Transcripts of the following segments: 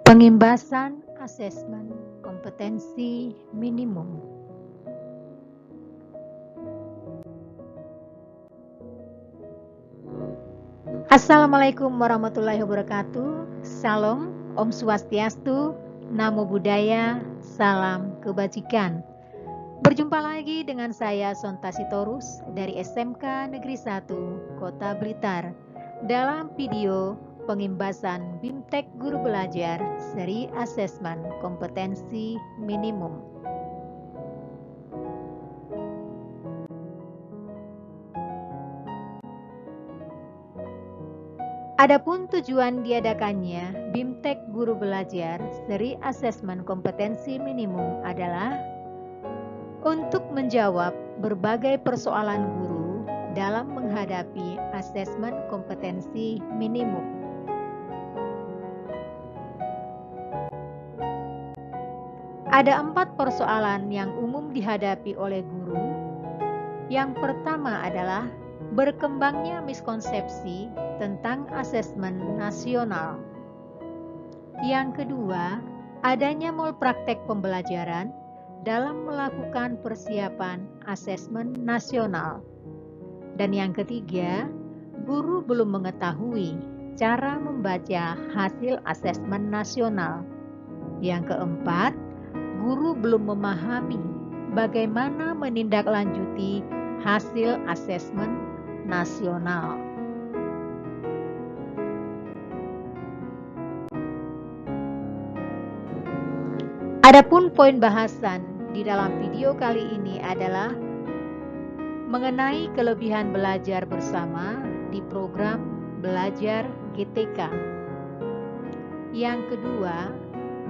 Pengimbasan asesmen kompetensi minimum. Assalamualaikum warahmatullahi wabarakatuh. Salam, Om Swastiastu, Namo Buddhaya, salam kebajikan. Berjumpa lagi dengan saya Sonta Sitorus dari SMK Negeri 1 Kota Blitar dalam video pengimbasan BIMTEK Guru Belajar seri asesmen kompetensi minimum. Adapun tujuan diadakannya BIMTEK Guru Belajar seri asesmen kompetensi minimum adalah untuk menjawab berbagai persoalan guru dalam menghadapi asesmen kompetensi minimum. Ada 4 persoalan yang umum dihadapi oleh guru. Yang pertama adalah berkembangnya miskonsepsi tentang asesmen nasional. Yang kedua, adanya malpraktek pembelajaran dalam melakukan persiapan asesmen nasional. Dan yang ketiga, guru belum mengetahui cara membaca hasil asesmen nasional. Yang keempat, guru belum memahami bagaimana menindaklanjuti hasil asesmen nasional. Adapun poin bahasan di dalam video kali ini adalah mengenai kelebihan belajar bersama di program belajar GTK. Yang kedua,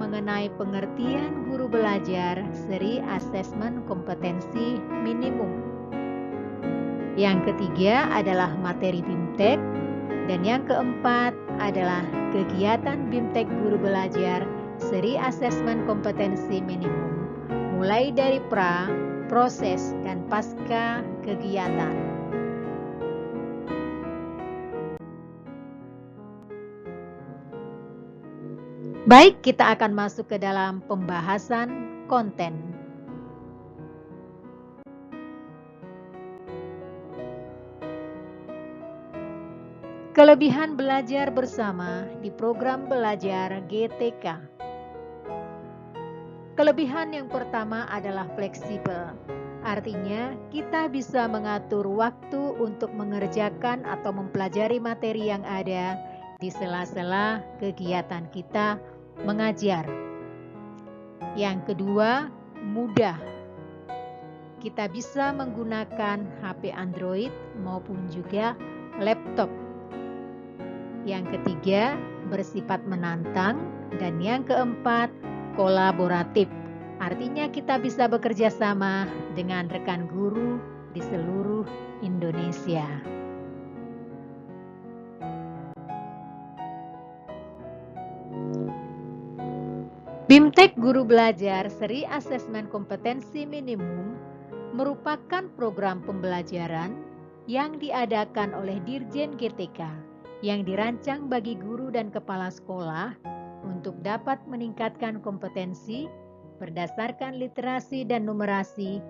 mengenai pengertian guru belajar seri asesmen kompetensi minimum. Yang ketiga adalah materi BIMTEK, dan yang keempat adalah kegiatan BIMTEK Guru Belajar seri asesmen kompetensi minimum, mulai dari pra, proses, dan pasca kegiatan. Baik, kita akan masuk ke dalam pembahasan konten. Kelebihan belajar bersama di program belajar GTK. Kelebihan yang pertama adalah fleksibel. Artinya, kita bisa mengatur waktu untuk mengerjakan atau mempelajari materi yang ada di sela-sela kegiatan kita mengajar. Yang kedua, mudah. Kita bisa menggunakan HP Android maupun juga laptop. Yang ketiga, bersifat menantang. Dan yang keempat, kolaboratif. Artinya kita bisa bekerja sama dengan rekan guru di seluruh Indonesia. BIMTEK Guru Belajar seri asesmen kompetensi minimum merupakan program pembelajaran yang diadakan oleh Dirjen GTK yang dirancang bagi guru dan kepala sekolah untuk dapat meningkatkan kompetensi berdasarkan literasi dan numerasi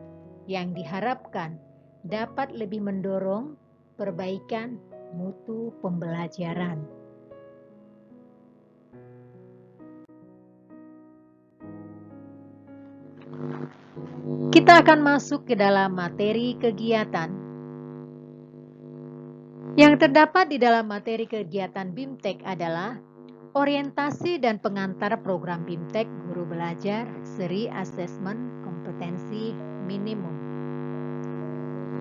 yang diharapkan dapat lebih mendorong perbaikan mutu pembelajaran. Kita akan masuk ke dalam materi kegiatan. Yang terdapat di dalam materi kegiatan BIMTEK adalah orientasi dan pengantar program BIMTEK Guru Belajar seri asesmen kompetensi minimum.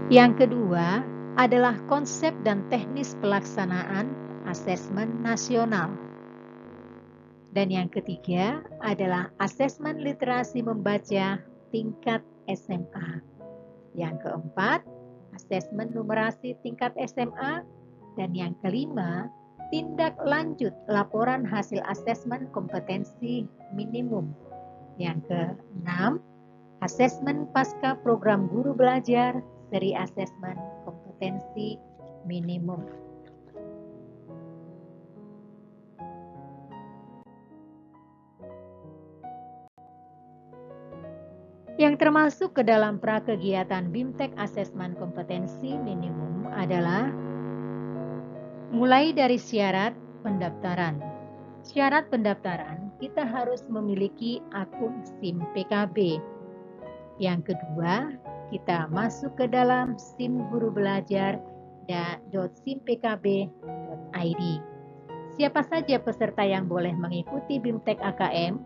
Yang kedua adalah konsep dan teknis pelaksanaan asesmen nasional. Dan yang ketiga adalah asesmen literasi membaca tingkat SMA. Yang keempat, asesmen numerasi tingkat SMA. Dan yang kelima, tindak lanjut laporan hasil asesmen kompetensi minimum. Yang keenam, asesmen pasca program guru belajar seri asesmen kompetensi minimum. Yang termasuk ke dalam prakegiatan BIMTEK Asesmen Kompetensi Minimum adalah mulai dari syarat pendaftaran. Syarat pendaftaran, kita harus memiliki akun SIM PKB. Yang kedua, kita masuk ke dalam SIM guru belajar .simpkb.id. Siapa saja peserta yang boleh mengikuti BIMTEK AKM?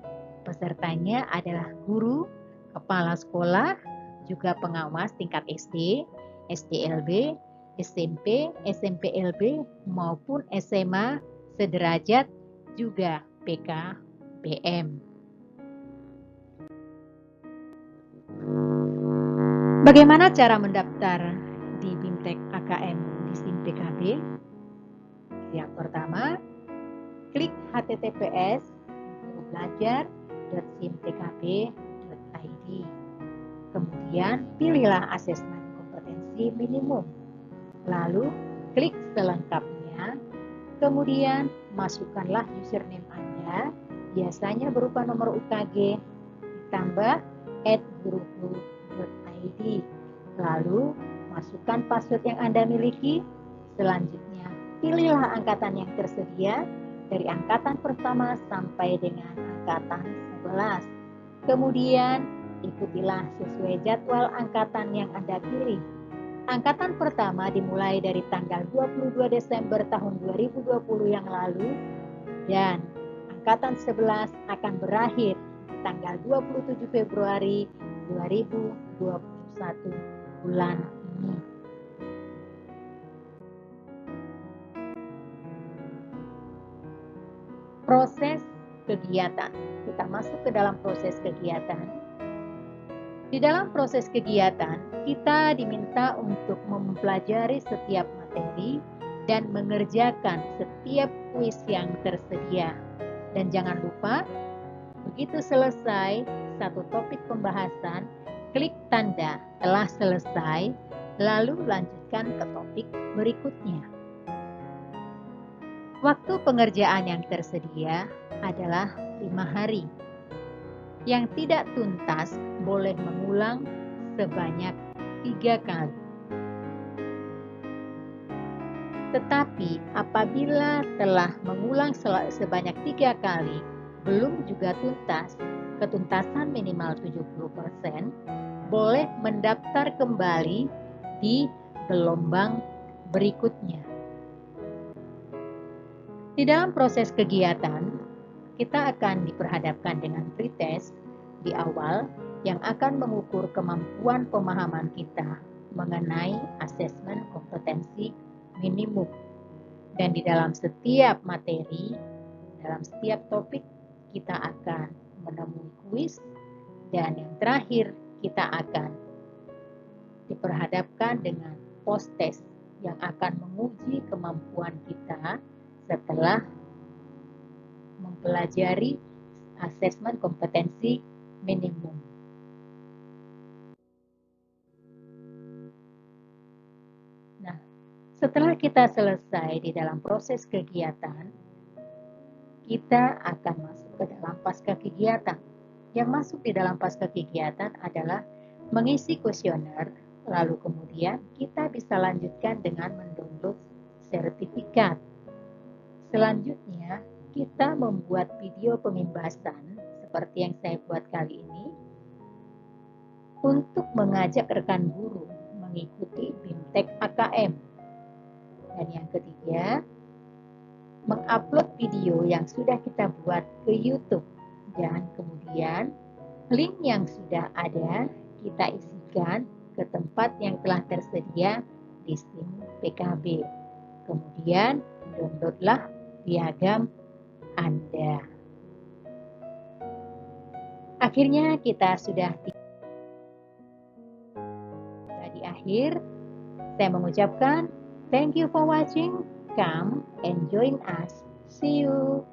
Pesertanya adalah guru, kepala sekolah, juga pengawas tingkat SD, SDLB, SMP, SMPLB, maupun SMA sederajat, juga PKBM. Bagaimana cara mendaftar di BIMTEK AKM di SIM PKB? Yang pertama, klik https://belajar.simpkb.id. Kemudian pilihlah asesmen kompetensi minimum. Lalu klik selengkapnya. Kemudian masukkanlah username Anda, biasanya berupa nomor UKG, ditambah @guru.id. Lalu masukkan password yang Anda miliki. Selanjutnya pilihlah angkatan yang tersedia dari angkatan pertama sampai dengan angkatan 11. Kemudian ikutilah sesuai jadwal angkatan yang Anda pilih. Angkatan pertama dimulai dari tanggal 22 Desember tahun 2020 yang lalu, dan angkatan 11 akan berakhir di tanggal 27 Februari 2021 bulan ini. Proses kegiatan. Kita masuk ke dalam proses kegiatan. Di dalam proses kegiatan, kita diminta untuk mempelajari setiap materi dan mengerjakan setiap kuis yang tersedia. Dan jangan lupa, begitu selesai satu topik pembahasan, klik tanda telah selesai, lalu lanjutkan ke topik berikutnya. Waktu pengerjaan yang tersedia adalah 5 hari. Yang tidak tuntas boleh mengulang sebanyak 3 kali. Tetapi apabila telah mengulang sebanyak 3 kali, belum juga tuntas, ketuntasan minimal 70%, boleh mendaftar kembali di gelombang berikutnya. Di dalam proses kegiatan, kita akan diperhadapkan dengan pretest di awal yang akan mengukur kemampuan pemahaman kita mengenai asesmen kompetensi minimum. Dan di dalam setiap materi, dalam setiap topik, kita akan menemui kuis, dan yang terakhir kita akan diperhadapkan dengan post test yang akan menguji kemampuan kita setelah mempelajari asesmen kompetensi minimum. Nah, setelah kita selesai di dalam proses kegiatan, kita akan masuk ke dalam pasca kegiatan. Yang masuk di dalam pasca kegiatan adalah mengisi kuesioner, lalu kemudian kita bisa lanjutkan dengan mendownload sertifikat. Selanjutnya, kita membuat video pemimbasan seperti yang saya buat kali ini untuk mengajak rekan guru mengikuti BIMTEK AKM. Dan yang ketiga, mengupload video yang sudah kita buat ke YouTube, dan kemudian link yang sudah ada kita isikan ke tempat yang telah tersedia di SIM PKB. Kemudian downloadlah piagam Anda. Akhirnya kita sudah tiba di akhir. Saya mengucapkan thank you for watching. Come and join us. See you.